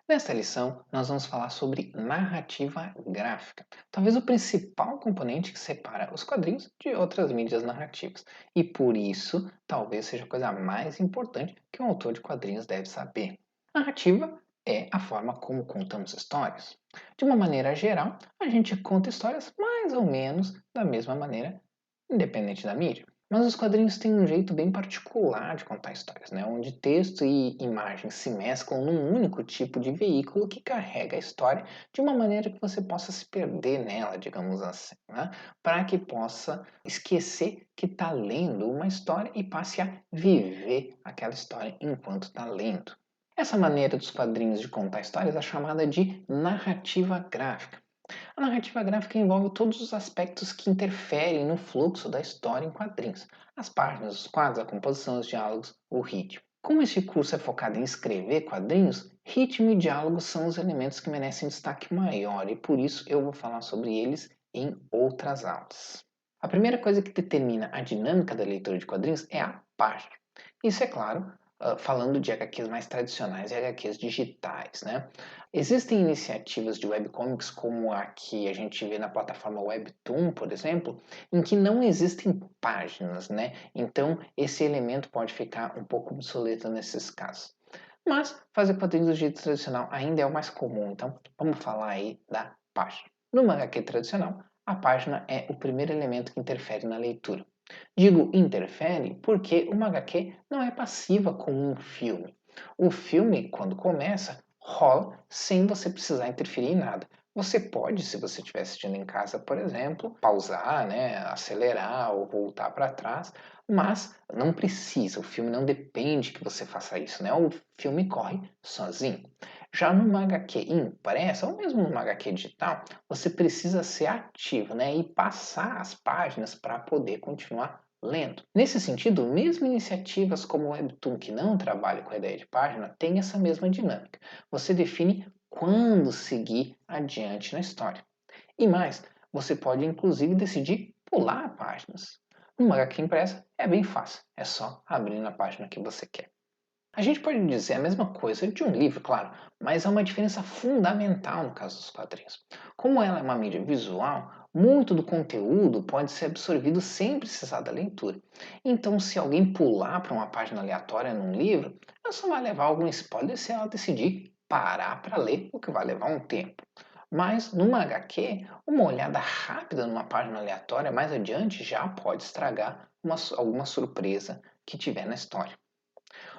Nesta lição, nós vamos falar sobre narrativa gráfica, talvez o principal componente que separa os quadrinhos de outras mídias narrativas, e por isso talvez seja a coisa mais importante que um autor de quadrinhos deve saber. Narrativa é a forma como contamos histórias. De uma maneira geral, a gente conta histórias mais ou menos da mesma maneira, independente da mídia. Mas os quadrinhos têm um jeito bem particular de contar histórias, né? Onde texto e imagem se mesclam num único tipo de veículo que carrega a história de uma maneira que você possa se perder nela, digamos assim, né? Para que possa esquecer que está lendo uma história e passe a viver aquela história enquanto está lendo. Essa maneira dos quadrinhos de contar histórias é chamada de narrativa gráfica. A narrativa gráfica envolve todos os aspectos que interferem no fluxo da história em quadrinhos: as páginas, os quadros, a composição, os diálogos, o ritmo. Como este curso é focado em escrever quadrinhos, ritmo e diálogo são os elementos que merecem destaque maior e por isso eu vou falar sobre eles em outras aulas. A primeira coisa que determina a dinâmica da leitura de quadrinhos é a página. Isso é claro, falando de HQs mais tradicionais e HQs digitais, né? Existem iniciativas de webcomics como a que a gente vê na plataforma Webtoon, por exemplo, em que não existem páginas, né? Então esse elemento pode ficar um pouco obsoleto nesses casos. Mas fazer quadrinhos do jeito tradicional ainda é o mais comum, então vamos falar aí da página. Numa HQ tradicional, a página é o primeiro elemento que interfere na leitura. Digo interfere porque uma HQ não é passiva como um filme. O filme, quando começa, rola sem você precisar interferir em nada. Você pode, se você estiver assistindo em casa, por exemplo, pausar, né, acelerar ou voltar para trás, mas não precisa, o filme não depende que você faça isso, né? O filme corre sozinho. Já numa HQ impressa, ou mesmo numa HQ digital, você precisa ser ativo, né? E passar as páginas para poder continuar lendo. Nesse sentido, mesmo iniciativas como o Webtoon, que não trabalham com a ideia de página, têm essa mesma dinâmica. Você define quando seguir adiante na história. E mais, você pode inclusive decidir pular páginas. Numa HQ impressa é bem fácil, é só abrir na página que você quer. A gente pode dizer a mesma coisa de um livro, claro, mas há uma diferença fundamental no caso dos quadrinhos. Como ela é uma mídia visual, muito do conteúdo pode ser absorvido sem precisar da leitura. Então, se alguém pular para uma página aleatória num livro, ela só vai levar algum spoiler se ela decidir parar para ler, o que vai levar um tempo. Mas numa HQ, uma olhada rápida numa página aleatória mais adiante já pode estragar alguma surpresa que tiver na história.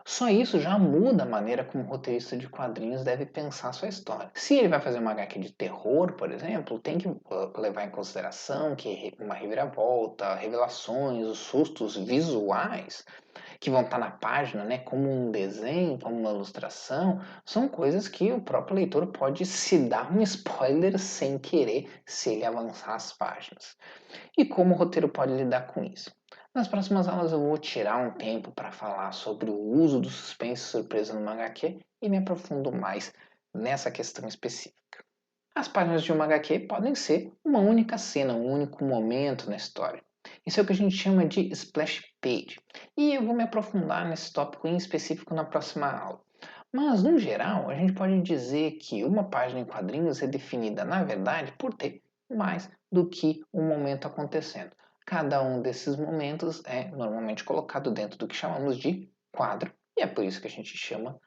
Só isso já muda a maneira como o roteirista de quadrinhos deve pensar sua história. Se ele vai fazer uma HQ de terror, por exemplo, tem que levar em consideração que uma reviravolta, revelações, os sustos visuais que vão estar na página, né, como um desenho, como uma ilustração, são coisas que o próprio leitor pode se dar um spoiler sem querer se ele avançar as páginas. E como o roteiro pode lidar com isso? Nas próximas aulas eu vou tirar um tempo para falar sobre o uso do suspense e surpresa no HQ e me aprofundo mais nessa questão específica. As páginas de uma HQ podem ser uma única cena, um único momento na história. Isso é o que a gente chama de splash page. E eu vou me aprofundar nesse tópico em específico na próxima aula. Mas, no geral, a gente pode dizer que uma página em quadrinhos é definida, na verdade, por ter mais do que um momento acontecendo. Cada um desses momentos é normalmente colocado dentro do que chamamos de quadro, e é por isso que a gente chama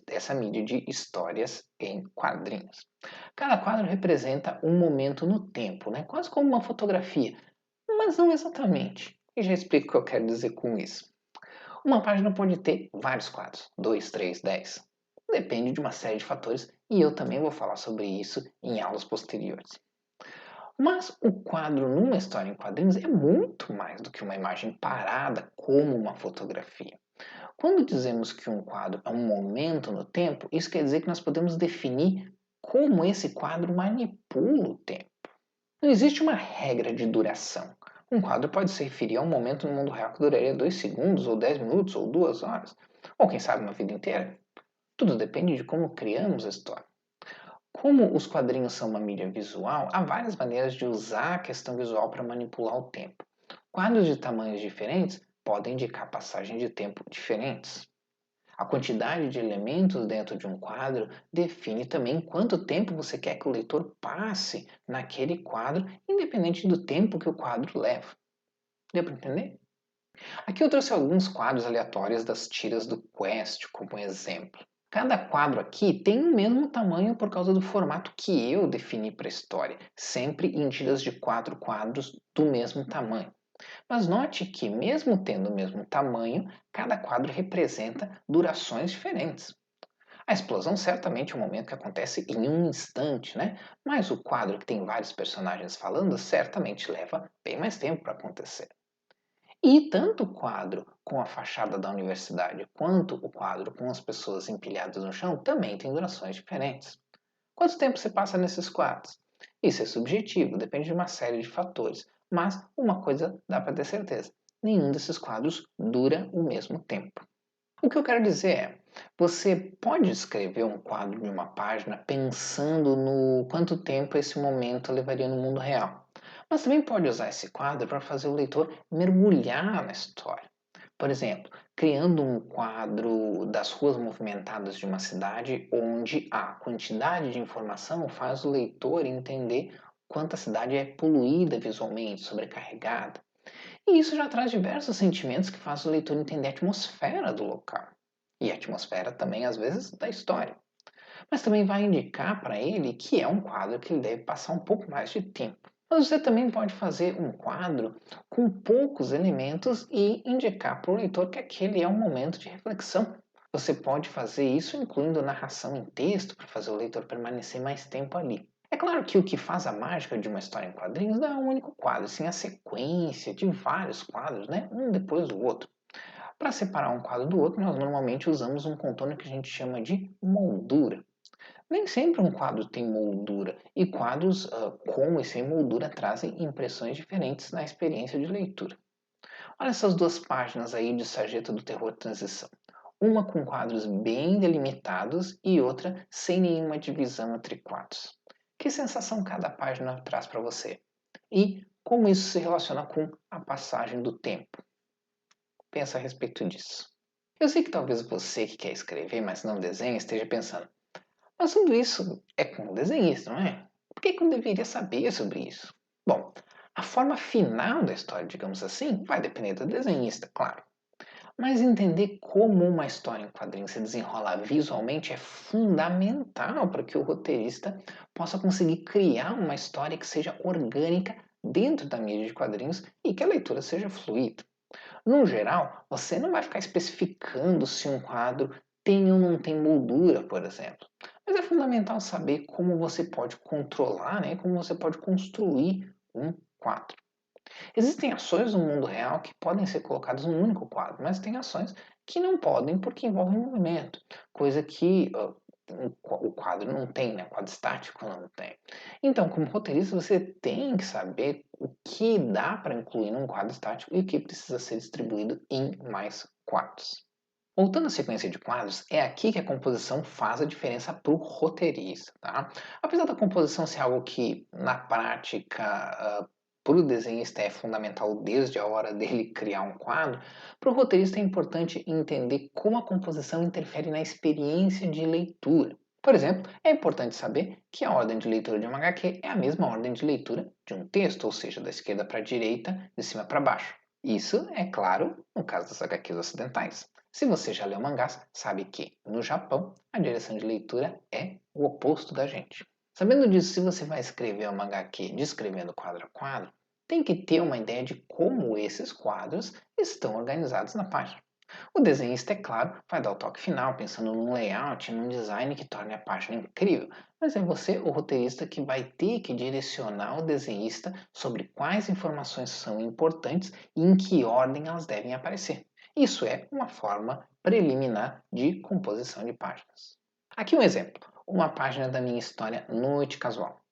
essa mídia de histórias em quadrinhos. Cada quadro representa um momento no tempo, né? Quase como uma fotografia, mas não exatamente. E já explico o que eu quero dizer com isso. Uma página pode ter vários quadros, 2, 3, 10. Depende de uma série de fatores e eu também vou falar sobre isso em aulas posteriores. Mas o quadro numa história em quadrinhos é muito mais do que uma imagem parada como uma fotografia. Quando dizemos que um quadro é um momento no tempo, isso quer dizer que nós podemos definir como esse quadro manipula o tempo. Não existe uma regra de duração. Um quadro pode se referir a um momento no mundo real que duraria 2 segundos, ou 10 minutos, ou 2 horas, ou quem sabe uma vida inteira. Tudo depende de como criamos a história. Como os quadrinhos são uma mídia visual, há várias maneiras de usar a questão visual para manipular o tempo. Quadros de tamanhos diferentes podem indicar passagens de tempo diferentes. A quantidade de elementos dentro de um quadro define também quanto tempo você quer que o leitor passe naquele quadro, independente do tempo que o quadro leva. Deu para entender? Aqui eu trouxe alguns quadros aleatórios das tiras do Quest como exemplo. Cada quadro aqui tem o mesmo tamanho por causa do formato que eu defini para a história, sempre em tiras de 4 quadros do mesmo tamanho. Mas note que, mesmo tendo o mesmo tamanho, cada quadro representa durações diferentes. A explosão certamente é um momento que acontece em um instante, né? Mas o quadro que tem vários personagens falando certamente leva bem mais tempo para acontecer. E tanto o quadro com a fachada da universidade quanto o quadro com as pessoas empilhadas no chão também têm durações diferentes. Quanto tempo você passa nesses quadros? Isso é subjetivo, depende de uma série de fatores, mas uma coisa dá para ter certeza: nenhum desses quadros dura o mesmo tempo. O que eu quero dizer é, você pode escrever um quadro de uma página pensando no quanto tempo esse momento levaria no mundo real. Mas também pode usar esse quadro para fazer o leitor mergulhar na história. Por exemplo, criando um quadro das ruas movimentadas de uma cidade onde a quantidade de informação faz o leitor entender quanto a cidade é poluída visualmente, sobrecarregada. E isso já traz diversos sentimentos que faz o leitor entender a atmosfera do local. E a atmosfera também, às vezes, da história. Mas também vai indicar para ele que é um quadro que ele deve passar um pouco mais de tempo. Mas você também pode fazer um quadro com poucos elementos e indicar para o leitor que aquele é um momento de reflexão. Você pode fazer isso incluindo narração em texto para fazer o leitor permanecer mais tempo ali. É claro que o que faz a mágica de uma história em quadrinhos não é um único quadro, sim a sequência de vários quadros, né? Um depois do outro. Para separar um quadro do outro, nós normalmente usamos um contorno que a gente chama de moldura. Nem sempre um quadro tem moldura, e quadros com e sem moldura trazem impressões diferentes na experiência de leitura. Olha essas duas páginas aí de Sarjeta do Terror Transição. Uma com quadros bem delimitados e outra sem nenhuma divisão entre quadros. Que sensação cada página traz para você? E como isso se relaciona com a passagem do tempo? Pensa a respeito disso. Eu sei que talvez você que quer escrever, mas não desenha, esteja pensando: mas tudo isso é com o desenhista, não é? Por que eu deveria saber sobre isso? Bom, a forma final da história, digamos assim, vai depender do desenhista, claro. Mas entender como uma história em quadrinhos se desenrola visualmente é fundamental para que o roteirista possa conseguir criar uma história que seja orgânica dentro da mídia de quadrinhos e que a leitura seja fluida. No geral, você não vai ficar especificando se um quadro tem ou não tem moldura, por exemplo. Mas é fundamental saber como você pode controlar, né, como você pode construir um quadro. Existem ações no mundo real que podem ser colocadas num único quadro, mas tem ações que não podem porque envolvem movimento, coisa que o quadro não tem, né? O quadro estático não tem. Então, como roteirista, você tem que saber o que dá para incluir num quadro estático e o que precisa ser distribuído em mais quadros. Voltando à sequência de quadros, é aqui que a composição faz a diferença para o roteirista, tá? Apesar da composição ser algo que, na prática, para o desenhista é fundamental desde a hora dele criar um quadro, para o roteirista é importante entender como a composição interfere na experiência de leitura. Por exemplo, é importante saber que a ordem de leitura de uma HQ é a mesma ordem de leitura de um texto, ou seja, da esquerda para a direita, de cima para baixo. Isso é claro no caso das HQs ocidentais. Se você já leu mangás, sabe que, no Japão, a direção de leitura é o oposto da gente. Sabendo disso, se você vai escrever uma HQ descrevendo quadro a quadro, tem que ter uma ideia de como esses quadros estão organizados na página. O desenhista, é claro, vai dar o toque final, pensando num layout, num design que torne a página incrível, mas é você, o roteirista, que vai ter que direcionar o desenhista sobre quais informações são importantes e em que ordem elas devem aparecer. Isso é uma forma preliminar de composição de páginas. Aqui um exemplo, uma página da minha história Noite Casual.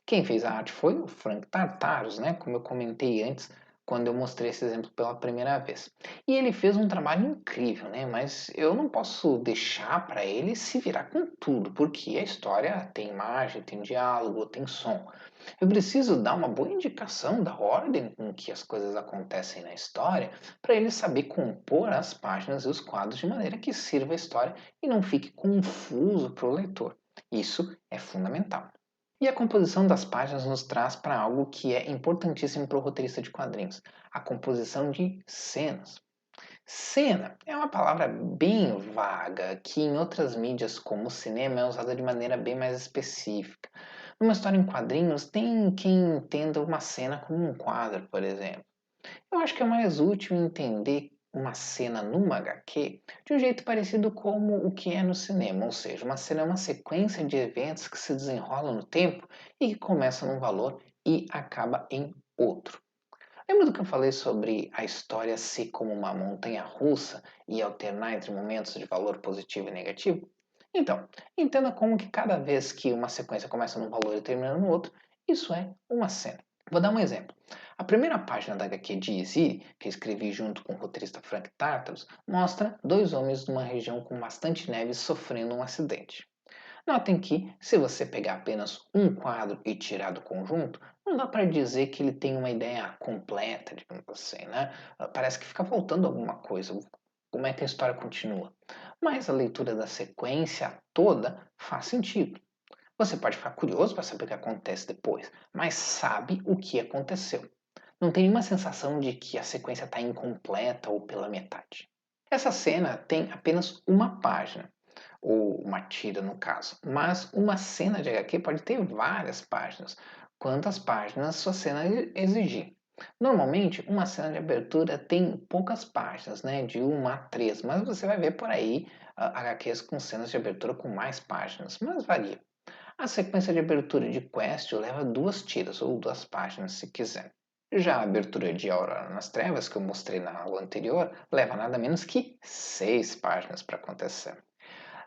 Quem fez a arte foi o Frank Tartaros, né? Como eu comentei antes, quando eu mostrei esse exemplo pela primeira vez. E ele fez um trabalho incrível, né? Mas eu não posso deixar para ele se virar com tudo, porque a história tem imagem, tem diálogo, tem som. Eu preciso dar uma boa indicação da ordem com que as coisas acontecem na história, para ele saber compor as páginas e os quadros de maneira que sirva a história e não fique confuso para o leitor. Isso é fundamental. E a composição das páginas nos traz para algo que é importantíssimo para o roteirista de quadrinhos: a composição de cenas. Cena é uma palavra bem vaga que em outras mídias, como o cinema, é usada de maneira bem mais específica. Numa história em quadrinhos, tem quem entenda uma cena como um quadro, por exemplo. Eu acho que é mais útil entender uma cena numa HQ de um jeito parecido como o que é no cinema, ou seja, uma cena é uma sequência de eventos que se desenrolam no tempo e que começa num valor e acaba em outro. Lembra do que eu falei sobre a história ser como uma montanha russa e alternar entre momentos de valor positivo e negativo? Então, entenda como que cada vez que uma sequência começa num valor e termina no outro, isso é uma cena. Vou dar um exemplo. A primeira página da HQ de Easy, que eu escrevi junto com o roteirista Frank Tartaros, mostra dois homens numa região com bastante neve sofrendo um acidente. Notem que, se você pegar apenas um quadro e tirar do conjunto, não dá para dizer que ele tem uma ideia completa, digamos assim, né? Parece que fica faltando alguma coisa. Como é que a história continua? Mas a leitura da sequência toda faz sentido. Você pode ficar curioso para saber o que acontece depois, mas sabe o que aconteceu. Não tem nenhuma sensação de que a sequência está incompleta ou pela metade. Essa cena tem apenas uma página, ou uma tira no caso. Mas uma cena de HQ pode ter várias páginas, quantas páginas sua cena exigir. Normalmente, uma cena de abertura tem poucas páginas, né, de 1 a 3, mas você vai ver por aí HQs com cenas de abertura com mais páginas, mas varia. A sequência de abertura de Quest leva 2 tiras ou 2 páginas se quiser. Já a abertura de Aurora nas Trevas, que eu mostrei na aula anterior, leva nada menos que 6 páginas para acontecer.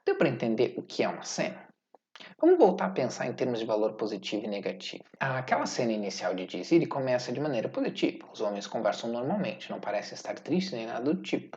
Deu para entender o que é uma cena? Vamos voltar a pensar em termos de valor positivo e negativo. Aquela cena inicial de Dizzy começa de maneira positiva. Os homens conversam normalmente, não parecem estar tristes nem nada do tipo.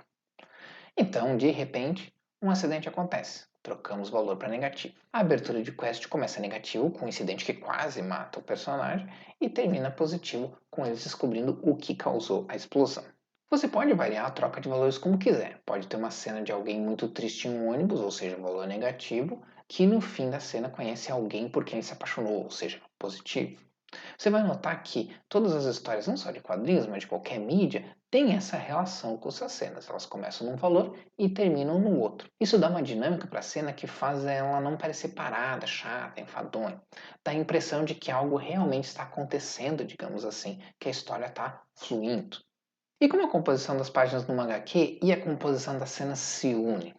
Então, de repente, um acidente acontece. Trocamos o valor para negativo. A abertura de quest começa negativo, com um incidente que quase mata o personagem, e termina positivo, com eles descobrindo o que causou a explosão. Você pode variar a troca de valores como quiser. Pode ter uma cena de alguém muito triste em um ônibus, ou seja, valor negativo, que no fim da cena conhece alguém por quem se apaixonou, ou seja, positivo. Você vai notar que todas as histórias, não só de quadrinhos, mas de qualquer mídia, têm essa relação com suas cenas. Elas começam num valor e terminam no outro. Isso dá uma dinâmica para a cena que faz ela não parecer parada, chata, enfadonha. Dá a impressão de que algo realmente está acontecendo, digamos assim, que a história está fluindo. E como a composição das páginas numa HQ e a composição das cenas se unem?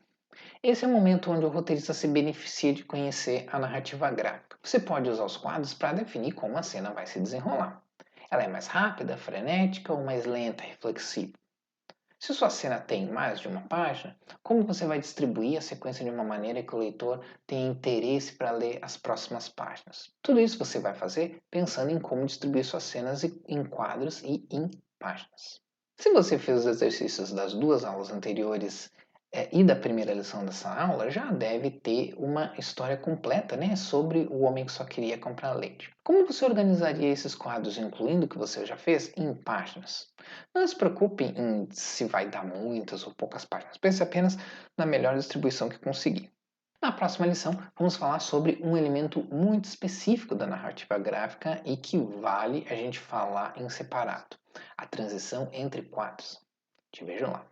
Esse é o momento onde o roteirista se beneficia de conhecer a narrativa gráfica. Você pode usar os quadros para definir como a cena vai se desenrolar. Ela é mais rápida, frenética ou mais lenta, reflexiva? Se sua cena tem mais de uma página, como você vai distribuir a sequência de uma maneira que o leitor tenha interesse para ler as próximas páginas? Tudo isso você vai fazer pensando em como distribuir suas cenas em quadros e em páginas. Se você fez os exercícios das 2 aulas anteriores e da primeira lição dessa aula, já deve ter uma história completa, né, sobre o homem que só queria comprar leite. Como você organizaria esses quadros, incluindo o que você já fez, em páginas? Não se preocupe em se vai dar muitas ou poucas páginas. Pense apenas na melhor distribuição que conseguir. Na próxima lição, vamos falar sobre um elemento muito específico da narrativa gráfica e que vale a gente falar em separado: a transição entre quadros. Te vejo lá.